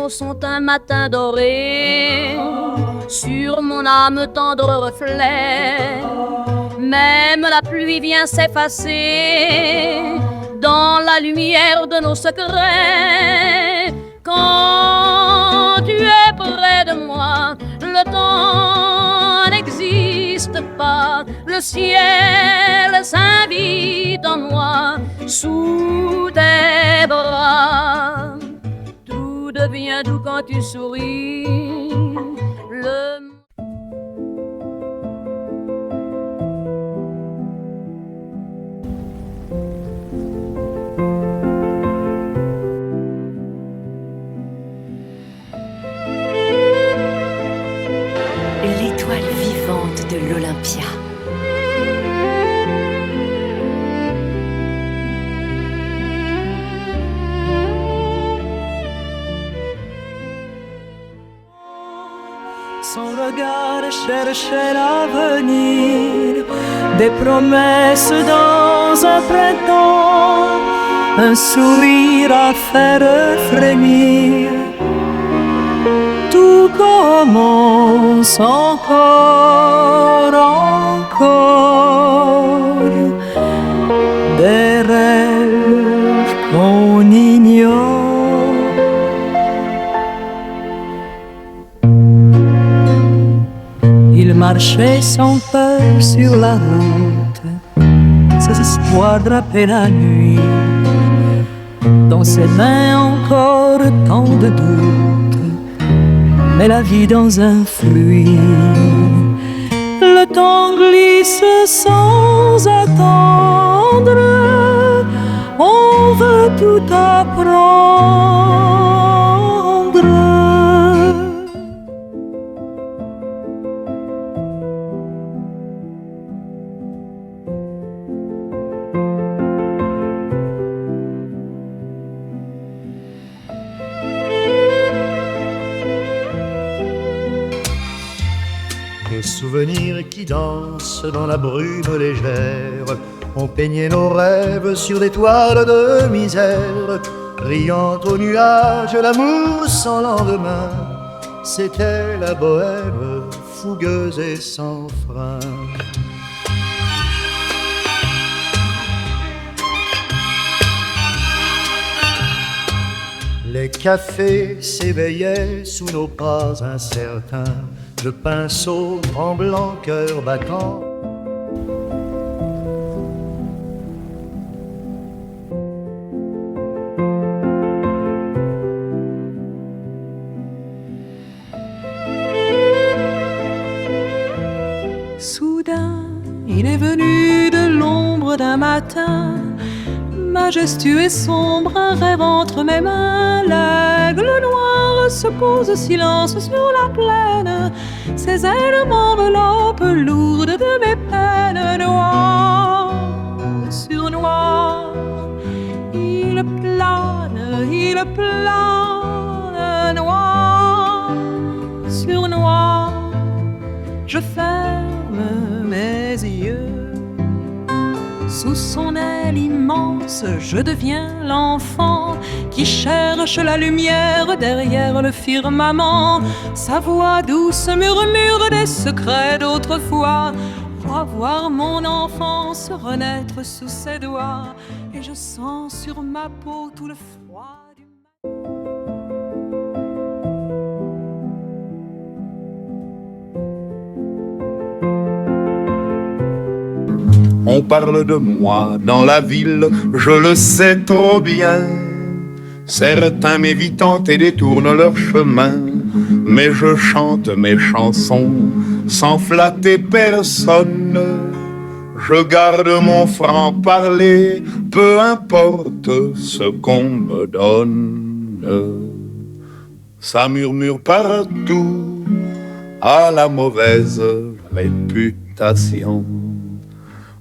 mots sont un matin doré, sur mon âme tendre reflet. Même la pluie vient s'effacer dans la lumière de nos secrets. Quand tu es près de moi, le temps n'existe pas. Le ciel s'invite en moi sous tes bras. Tout devient doux quand tu souris. L'étoile vivante de l'Olympia. Son regard cherchait l'avenir, des promesses dans un printemps, un sourire à faire frémir. Tout commence encore, des rêves qu'on ignore. Il marchait sans peur sur la route, ses espoirs drapaient la nuit. Dans ses mains encore tant de doutes, mais la vie dans un fruit. Le temps glisse sans attendre, on veut tout apprendre. Des souvenirs qui dansent dans la brume légère, on peignait nos rêves sur des toiles de misère. Riant aux nuages, l'amour sans lendemain, c'était la bohème fougueuse et sans frein. Les cafés s'éveillaient sous nos pas incertains, le pinceau tremblant, cœur battant. Soudain, il est venu de l'ombre d'un matin, majestueux et sombre, un rêve entre mes mains. L'aigle noir se pose silence sur la plaine, ses ailes m'enveloppent lourdes de mes peines. Noir sur noir, il plane, noir sur noir. Je ferme mes yeux. Sous son aile immense, je deviens l'enfant qui cherche la lumière derrière le firmament. Sa voix douce murmure des secrets d'autrefois. Revoir mon enfance renaître sous ses doigts, et je sens sur ma peau tout le froid du On parle de moi dans la ville, je le sais trop bien. Certains m'évitent et détournent leur chemin, mais je chante mes chansons sans flatter personne. Je garde mon franc-parler, peu importe ce qu'on me donne. Ça murmure partout à la mauvaise réputation.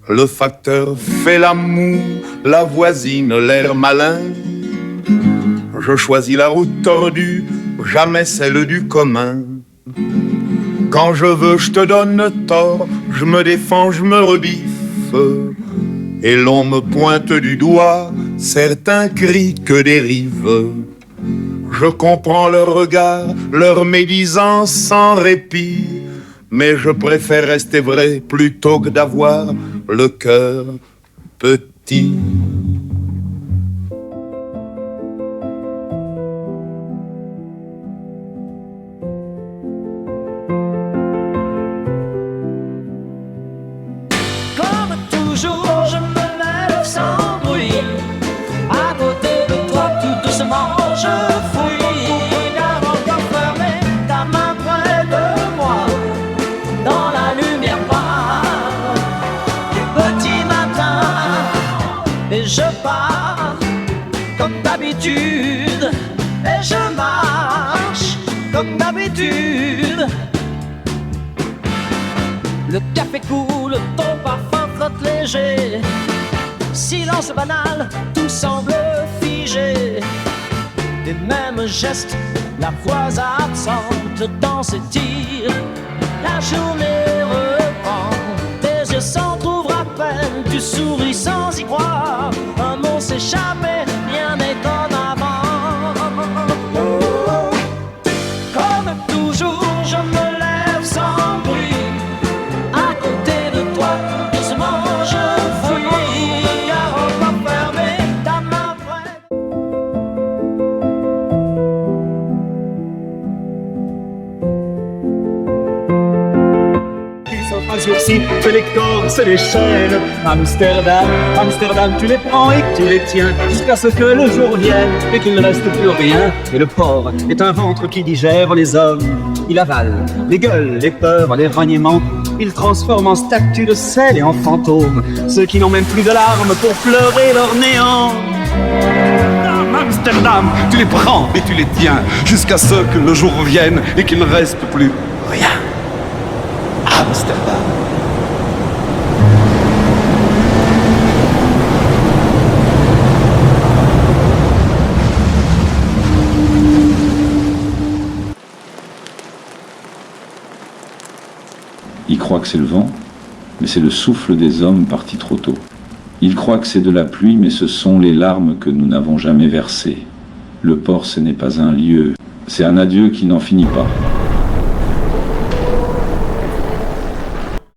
Le facteur fait la moue, la voisine l'air malin. Je choisis la route tordue, jamais celle du commun. Quand je veux, je te donne tort, je me défends, je me rebiffe. Et l'on me pointe du doigt, certains crient que dérive. Je comprends leur regard, leur médisance sans répit, mais je préfère rester vrai plutôt que d'avoir le cœur petit. Comme toujours, je me lève sans bruit. À côté de toi, tout doucement, je fouille. Car encore fermée, ta main près de moi, dans la lumière noire du petit matin. Et je pars comme d'habitude, et je marche comme d'habitude. Le café coule, ton parfum flotte léger. Silence banal, tout semble figé. Les mêmes gestes, la voix absente dans ses tirs. La journée reprend, tes yeux s'entr'ouvrent à peine. Tu souris sans y croire, un mot s'échappait, rien n'est comme avant. Comme toujours, je me lève sans bruit. À côté de toi, doucement je fouille. Car encore fermée, ta main prête. Un sourcil, fais les corses et les chaînes. Amsterdam, Amsterdam, tu les prends et tu les tiens jusqu'à ce que le jour vienne et qu'il ne reste plus rien. Et le port est un ventre qui digère les hommes. Il avale les gueules, les peurs, les reniements. Il transforme en statues de sel et en fantômes ceux qui n'ont même plus de larmes pour pleurer leur néant. Amsterdam, tu les prends et tu les tiens jusqu'à ce que le jour vienne et qu'il ne reste plus rien. Amsterdam. Il croit que c'est le vent, mais c'est le souffle des hommes partis trop tôt. Il croit que c'est de la pluie, mais ce sont les larmes que nous n'avons jamais versées. Le port, ce n'est pas un lieu, c'est un adieu qui n'en finit pas.